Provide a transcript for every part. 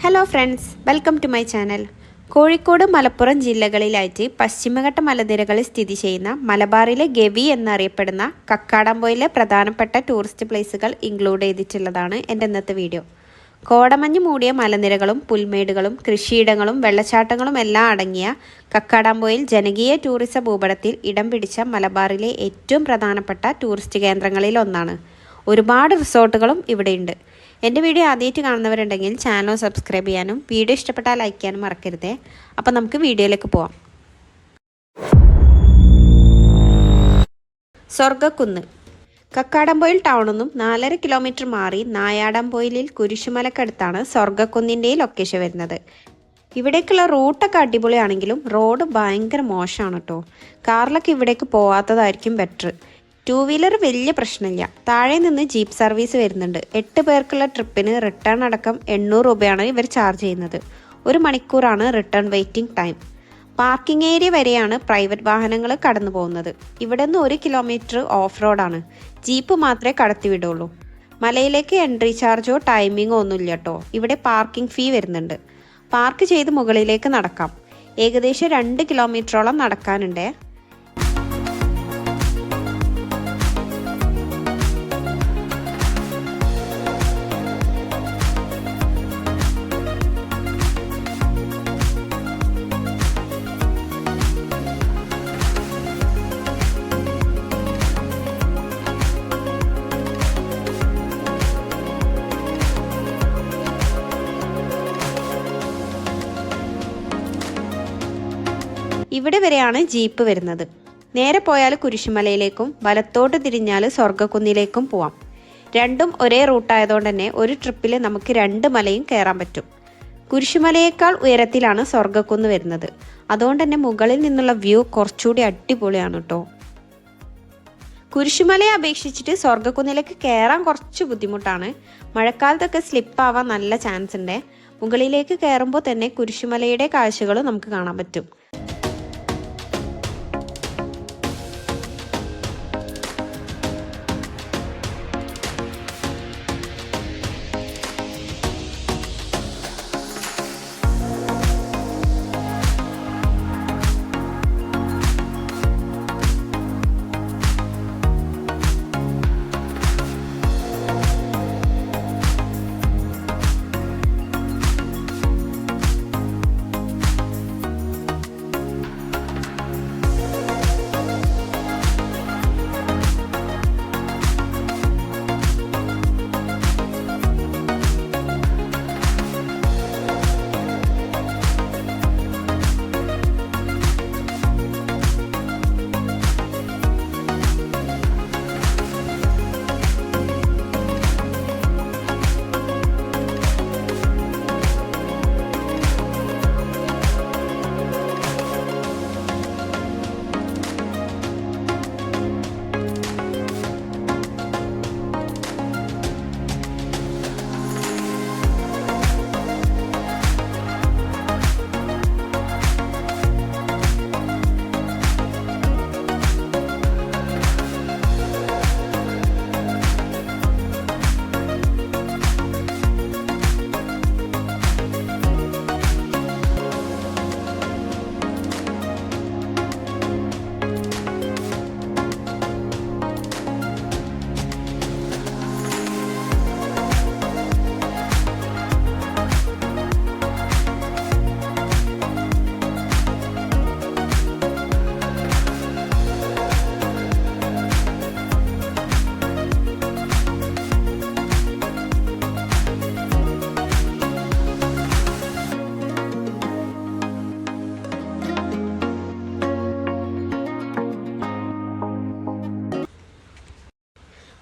Hello friends, welcome to my channel. Kozhikode Malappuram ജില്ലകളിലായിട്ട് പശ്ചിമഘട്ട മലനിരകളിൽ സ്ഥിതി ചെയ്യുന്ന മലബാറിലെ ഗവി എന്നറിയപ്പെടുന്ന കക്കാടംപൊയിലെ പ്രധാനപ്പെട്ട ടൂറിസ്റ്റ് പ്ലേസുകൾ ഇൻക്ലൂഡ് ചെയ്തിട്ടുള്ളതാണ് എൻ്റെ ഇന്നത്തെ വീഡിയോ. കോടമഞ്ഞ് മൂടിയ മലനിരകളും പുൽമേടുകളും കൃഷിയിടങ്ങളും വെള്ളച്ചാട്ടങ്ങളും എല്ലാം അടങ്ങിയ കക്കാടംപൊയിൽ ജനകീയ ടൂറിസം ഭൂപടത്തിൽ ഇടം പിടിച്ച മലബാറിലെ ഏറ്റവും പ്രധാനപ്പെട്ട ടൂറിസ്റ്റ് കേന്ദ്രങ്ങളിൽ ഒന്നാണ്. ഒരുപാട് റിസോർട്ടുകളും ഇവിടെയുണ്ട്. എൻ്റെ വീഡിയോ ആദ്യമായിട്ട് കാണുന്നവരുണ്ടെങ്കിൽ ചാനൽ സബ്സ്ക്രൈബ് ചെയ്യാനും വീഡിയോ ഇഷ്ടപ്പെട്ടാൽ ലൈക്ക് ചെയ്യാനും മറക്കരുതേ. അപ്പോൾ നമുക്ക് വീഡിയോയിലേക്ക് പോവാം. സ്വർഗ്ഗക്കുന്ന്. കക്കാടംപൊയിൽ ടൗണിൽ നിന്നും 4.5 കിലോമീറ്റർ മാറി നായാടംപൊയിലിൽ കുരിശുമലക്കടുത്താണ് സ്വർഗ്ഗക്കുന്നിൻ്റെ ലൊക്കേഷൻ വരുന്നത്. ഇവിടേക്കുള്ള റൂട്ടൊക്കെ അടിപൊളിയാണെങ്കിലും റോഡ് ഭയങ്കര മോശമാണ് കേട്ടോ. കാറിലൊക്കെ ഇവിടേക്ക് പോവാത്തതായിരിക്കും ബെറ്റർ. 2 വീലർ വലിയ പ്രശ്നമില്ല. താഴെ നിന്ന് ജീപ്പ് സർവീസ് വരുന്നുണ്ട്. 8 പേർക്കുള്ള ട്രിപ്പിന് റിട്ടേൺ അടക്കം 800 രൂപയാണ് ഇവർ ചാർജ് ചെയ്യുന്നത്. 1 മണിക്കൂറാണ് return waiting time. Parking area വരെയാണ് പ്രൈവറ്റ് വാഹനങ്ങൾ കടന്നു പോകുന്നത്. ഇവിടെ നിന്ന് 1 കിലോമീറ്റർ ഓഫ് റോഡാണ്. ജീപ്പ് മാത്രമേ കടത്തിവിടുള്ളൂ. മലയിലേക്ക് എൻട്രി ചാർജോ ടൈമിങ്ങോ ഒന്നുമില്ല കേട്ടോ. ഇവിടെ പാർക്കിംഗ് ഫീ വരുന്നുണ്ട്. പാർക്ക് ചെയ്ത് മുകളിലേക്ക് നടക്കാം. ഏകദേശം 2 കിലോമീറ്ററോളം നടക്കാനുണ്ട്. ഇവിടെ വരെയാണ് ജീപ്പ് വരുന്നത്. നേരെ പോയാൽ കുരിശുമലയിലേക്കും വലത്തോട്ട് തിരിഞ്ഞാൽ സ്വർഗ്ഗക്കുന്നിലേക്കും പോവാം. രണ്ടും ഒരേ റൂട്ടായതുകൊണ്ട് തന്നെ ഒരു ട്രിപ്പിൽ നമുക്ക് 2 മലയും കയറാൻ പറ്റും. കുരിശുമലയേക്കാൾ ഉയരത്തിലാണ് സ്വർഗ്ഗക്കുന്ന് വരുന്നത്. അതുകൊണ്ട് തന്നെ മുകളിൽ നിന്നുള്ള വ്യൂ കുറച്ചുകൂടി അടിപൊളിയാണ് കേട്ടോ. കുരിശുമലയെ അപേക്ഷിച്ചിട്ട് സ്വർഗ്ഗക്കുന്നിലേക്ക് കയറാൻ കുറച്ച് ബുദ്ധിമുട്ടാണ്. മഴക്കാലത്തൊക്കെ സ്ലിപ്പാവാൻ നല്ല ചാൻസ് ഉണ്ട്. മുകളിലേക്ക് കയറുമ്പോൾ തന്നെ കുരിശുമലയുടെ കാഴ്ചകൾ നമുക്ക് കാണാൻ പറ്റും.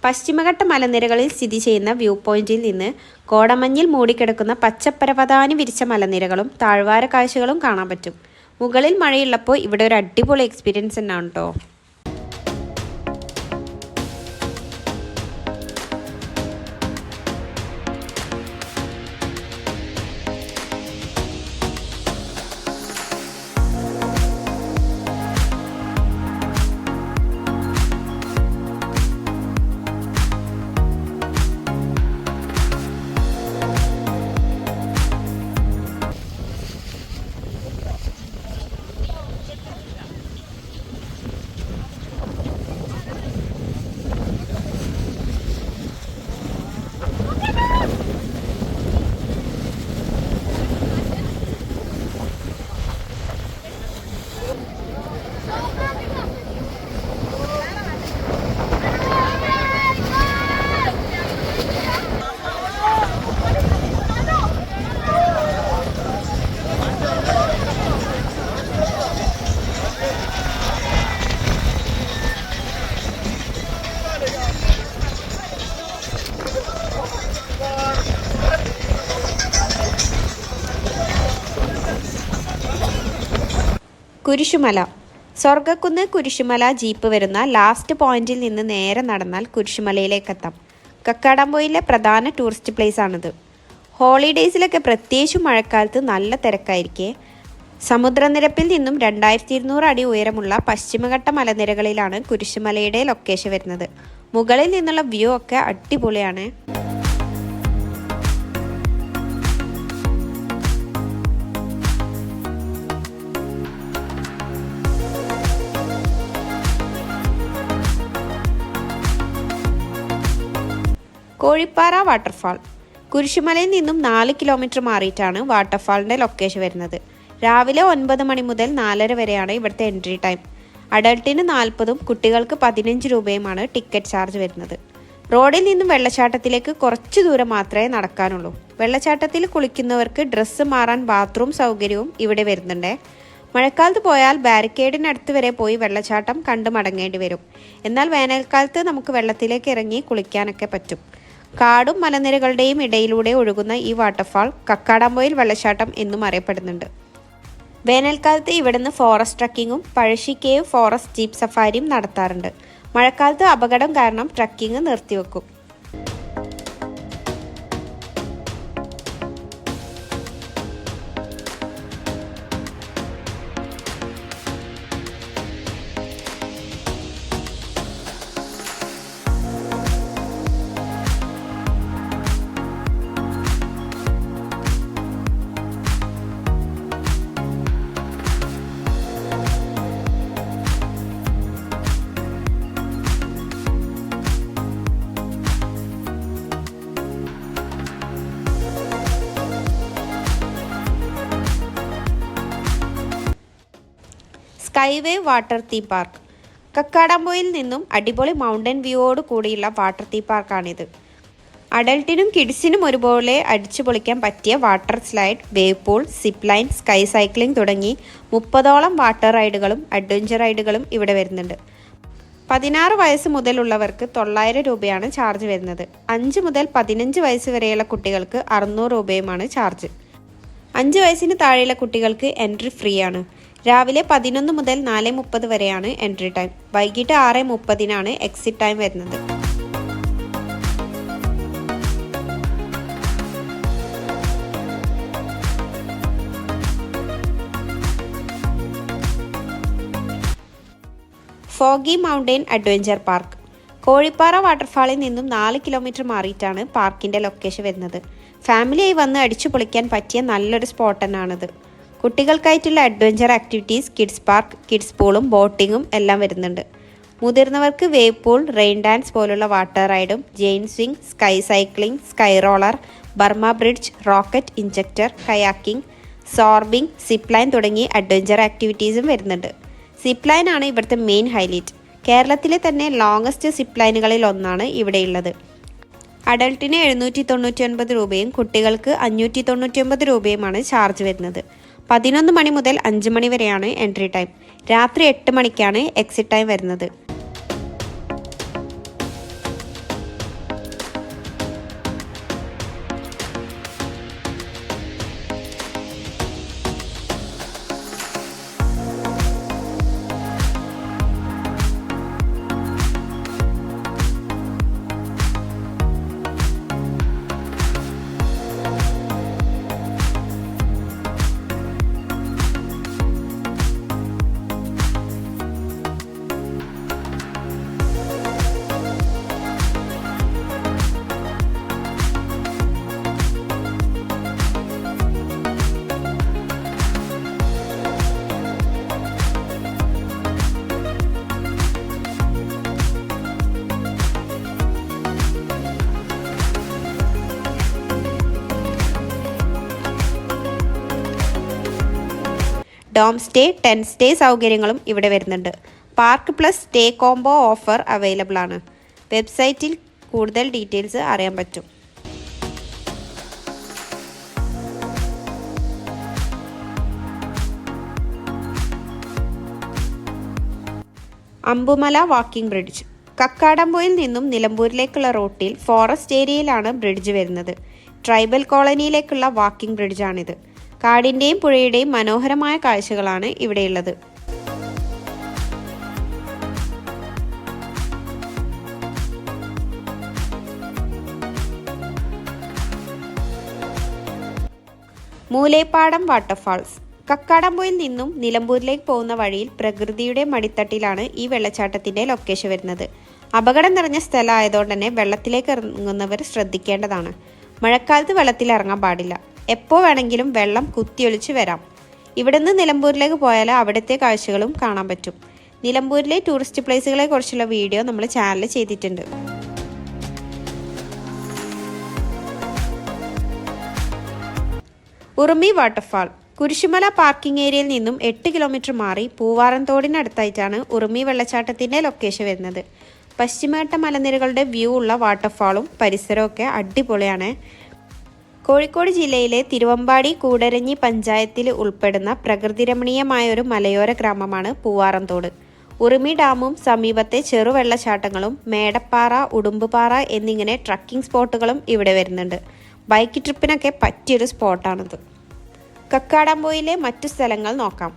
പശ്ചിമഘട്ട മലനിരകളിൽ സ്ഥിതി ചെയ്യുന്ന വ്യൂ പോയിന്റിൽ നിന്ന് കോടമഞ്ഞിൽ മൂടിക്കിടക്കുന്ന പച്ചപ്പരവതാനി വിരിച്ച മലനിരകളും താഴ്വാര കാഴ്ചകളും കാണാൻ പറ്റും. മുകളിൽ മഴയുള്ളപ്പോൾ ഇവിടെ ഒരു അടിപൊളി എക്സ്പീരിയൻസ് തന്നെയാണ് കേട്ടോ. കുരിശുമല. സ്വർഗക്കുന്ന് കുരിശുമല ജീപ്പ് വരുന്ന ലാസ്റ്റ് പോയിന്റിൽ നിന്ന് നേരെ നടന്നാൽ കുരിശുമലയിലേക്കെത്താം. കക്കാടംപൊയിലെ പ്രധാന ടൂറിസ്റ്റ് പ്ലേസ് ആണിത്. ഹോളിഡേയ്സിലൊക്കെ പ്രത്യേകിച്ചും മഴക്കാലത്ത് നല്ല തിരക്കായിരിക്കെ സമുദ്രനിരപ്പിൽ നിന്നും 2200 അടി ഉയരമുള്ള പശ്ചിമഘട്ട മലനിരകളിലാണ് കുരിശുമലയുടെ ലൊക്കേഷൻ വരുന്നത്. മുകളിൽ നിന്നുള്ള വ്യൂ ഒക്കെ അടിപൊളിയാണ്. കോഴിപ്പാറ വാട്ടർഫാൾ. കുരിശുമലയിൽ നിന്നും 4 കിലോമീറ്റർ മാറിയിട്ടാണ് വാട്ടർഫാളിൻ്റെ ലൊക്കേഷൻ വരുന്നത്. രാവിലെ 9 മണി മുതൽ 4:30 വരെയാണ് ഇവിടുത്തെ എൻട്രി ടൈം. അഡൾട്ടിന് 40ഉം കുട്ടികൾക്ക് 15 രൂപയുമാണ് ടിക്കറ്റ് ചാർജ് വരുന്നത്. റോഡിൽ നിന്നും വെള്ളച്ചാട്ടത്തിലേക്ക് കുറച്ച് ദൂരം മാത്രമേ നടക്കാനുള്ളൂ. വെള്ളച്ചാട്ടത്തിൽ കുളിക്കുന്നവർക്ക് ഡ്രസ്സ് മാറാൻ ബാത്റൂം സൗകര്യവും ഇവിടെ വരുന്നുണ്ട്. മഴക്കാലത്ത് പോയാൽ ബാരിക്കേഡിനടുത്ത് വരെ പോയി വെള്ളച്ചാട്ടം കണ്ടു മടങ്ങേണ്ടി വരും. എന്നാൽ വേനൽക്കാലത്ത് നമുക്ക് വെള്ളത്തിലേക്ക് ഇറങ്ങി കുളിക്കാനൊക്കെ പറ്റും. കാടും മലനിരകളുടെയും ഇടയിലൂടെ ഒഴുകുന്ന ഈ വാട്ടർഫാൾ കക്കാടംപൊയിൽ വെള്ളച്ചാട്ടം എന്നും അറിയപ്പെടുന്നുണ്ട്. വേനൽക്കാലത്ത് ഇവിടുന്ന് ഫോറസ്റ്റ് ട്രക്കിങ്ങും പഴശ്ശി കേവ് ഫോറസ്റ്റ് ജീപ്പ് സഫാരിയും നടത്താറുണ്ട്. മഴക്കാലത്ത് അപകടം കാരണം ട്രക്കിംഗ് നിർത്തിവെക്കും. Skywave water theme park. Kakkadampoyil നിന്നും അടിപൊളി മൗണ്ടൻ വ്യൂയോട് കൂടിയുള്ള വാട്ടർ തീം പാർക്കാണിത്. അഡൾട്ടിനും കിഡ്സിനും ഒരുപോലെ അടിച്ചു പൊളിക്കാൻ പറ്റിയ water slide, wave pool, zip line, sky cycling തുടങ്ങി 30ഓളം വാട്ടർ റൈഡുകളും അഡ്വഞ്ചർ റൈഡുകളും ഇവിടെ വരുന്നുണ്ട്. 16 വയസ്സ് മുതലുള്ളവർക്ക് 900 രൂപയാണ് ചാർജ് വരുന്നത്. 5 മുതൽ 15 വയസ്സ് വരെയുള്ള കുട്ടികൾക്ക് 600 രൂപയുമാണ് ചാർജ്. 5 വയസ്സിന് താഴെയുള്ള കുട്ടികൾക്ക് എൻട്രി ഫ്രീ ആണ്. രാവിലെ 11 മുതൽ 4:30 വരെയാണ് എൻട്രി ടൈം. വൈകിട്ട് 6:30 എക്സിറ്റ് ടൈം വരുന്നത്. Foggy mountain adventure park. Kozhippara വാട്ടർഫാളിൽ നിന്നും 4 കിലോമീറ്റർ മാറിയിട്ടാണ് പാർക്കിൻ്റെ ലൊക്കേഷൻ വരുന്നത്. ഫാമിലിയായി വന്ന് അടിച്ചു പൊളിക്കാൻ പറ്റിയ നല്ലൊരു സ്പോട്ട് തന്നെയാണിത്. കുട്ടികൾക്കായിട്ടുള്ള adventure activities, kids park, kids പൂളും ബോട്ടിങ്ങും എല്ലാം വരുന്നുണ്ട്. മുതിർന്നവർക്ക് വേവ് പൂൾ, റെയിൻ ഡാൻസ് പോലുള്ള വാട്ടർ റൈഡും, ജെയിൻ swing, sky cycling, sky roller, Burma bridge, rocket injector, kayaking, zorbing, zip line തുടങ്ങി അഡ്വഞ്ചർ ആക്ടിവിറ്റീസും വരുന്നുണ്ട്. സിപ്പ് ലൈൻ ആണ് ഇവിടുത്തെ മെയിൻ ഹൈലൈറ്റ്. കേരളത്തിലെ തന്നെ ലോങ്ങസ്റ്റ് സിപ്പ് ലൈനുകളിൽ ഒന്നാണ് ഇവിടെയുള്ളത്. അഡൾട്ടിന് 799 രൂപയും കുട്ടികൾക്ക് 599 രൂപയുമാണ് ചാർജ് വരുന്നത്. 11 മണി മുതൽ 5 മണി വരെയാണ് എൻട്രി ടൈം. രാത്രി 8 മണിക്കാണ് എക്സിറ്റ് ടൈം വരുന്നത്. ഡോം സ്റ്റേ, ടെൻറ്റ് സ്റ്റേ സൗകര്യങ്ങളും ഇവിടെ വരുന്നുണ്ട്. Park plus stay combo offer available ആണ്. വെബ്സൈറ്റിൽ കൂടുതൽ ഡീറ്റെയിൽസ് അറിയാൻ പറ്റും. Ambumala walking bridge. കക്കാടംപൊയിൽ നിന്നും നിലമ്പൂരിലേക്കുള്ള റൂട്ടിൽ ഫോറസ്റ്റ് ഏരിയയിലാണ് ബ്രിഡ്ജ് വരുന്നത്. Tribal കോളനിയിലേക്കുള്ള walking ബ്രിഡ്ജാണിത്. കാടിൻ്റെയും പുഴയുടെയും മനോഹരമായ കാഴ്ചകളാണ് ഇവിടെയുള്ളത്. മൂലേപ്പാടം വാട്ടർഫാൾസ്. കക്കാടംപൊയിൽ നിന്നും നിലമ്പൂരിലേക്ക് പോകുന്ന വഴിയിൽ പ്രകൃതിയുടെ മടിത്തട്ടിലാണ് ഈ വെള്ളച്ചാട്ടത്തിൻ്റെ ലൊക്കേഷൻ വരുന്നത്. അപകടം നിറഞ്ഞ സ്ഥലമായതുകൊണ്ട് തന്നെ വെള്ളത്തിലേക്ക് ഇറങ്ങുന്നവർ ശ്രദ്ധിക്കേണ്ടതാണ്. മഴക്കാലത്ത് വെള്ളത്തിൽ ഇറങ്ങാൻ പാടില്ല. എപ്പോൾ വേണമെങ്കിലും വെള്ളം കുത്തിയൊലിച്ച് വരാം. ഇവിടെ നിന്ന് നിലമ്പൂരിലേക്ക് പോയാൽ അവിടുത്തെ കാഴ്ചകളും കാണാൻ പറ്റും. നിലമ്പൂരിലെ ടൂറിസ്റ്റ് പ്ലേസുകളെ കുറിച്ചുള്ള വീഡിയോ നമ്മൾ ചാനലിൽ ചെയ്തിട്ടുണ്ട്. ഉറുമി വാട്ടർഫാൾ. കുരിശുമല പാർക്കിംഗ് ഏരിയയിൽ നിന്നും 8 കിലോമീറ്റർ മാറി പൂവാറൻതോടിനടുത്തായിട്ടാണ് ഉറുമി വെള്ളച്ചാട്ടത്തിൻ്റെ ലൊക്കേഷൻ വരുന്നത്. പശ്ചിമഘട്ട മലനിരകളുടെ വ്യൂ ഉള്ള വാട്ടർഫാളും പരിസരമൊക്കെ അടിപൊളിയാണ്. കോഴിക്കോട് ജില്ലയിലെ തിരുവമ്പാടി കൂടരഞ്ഞി പഞ്ചായത്തിൽ ഉൾപ്പെടുന്ന പ്രകൃതിരമണീയമായ ഒരു മലയോര ഗ്രാമമാണ് പൂവാറൻതോട്. ഉറുമി ഡാമും സമീപത്തെ ചെറുവെള്ളച്ചാട്ടങ്ങളും മേടപ്പാറ, ഉടുമ്പുപാറ എന്നിങ്ങനെ ട്രക്കിംഗ് സ്പോട്ടുകളും ഇവിടെ വരുന്നുണ്ട്. ബൈക്ക് ട്രിപ്പിനൊക്കെ പറ്റിയൊരു സ്പോട്ടാണിത്. കക്കാടംപൊയിലെ മറ്റു സ്ഥലങ്ങൾ നോക്കാം.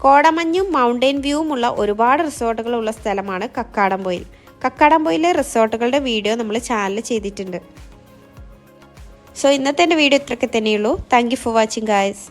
കോടമഞ്ഞും മൗണ്ടൻ വ്യൂവും ഉള്ള ഒരുപാട് റിസോർട്ടുകളുള്ള സ്ഥലമാണ് കക്കാടംപൊയിൽ. കക്കാടംപൊയിലെ റിസോർട്ടുകളുടെ വീഡിയോ നമ്മൾ ചാനലിൽ ചെയ്തിട്ടുണ്ട്. സോ ഇന്നത്തെ എൻ്റെ വീഡിയോ ഇത്രയൊക്കെ തന്നെയുള്ളൂ. Thank you for watching guys.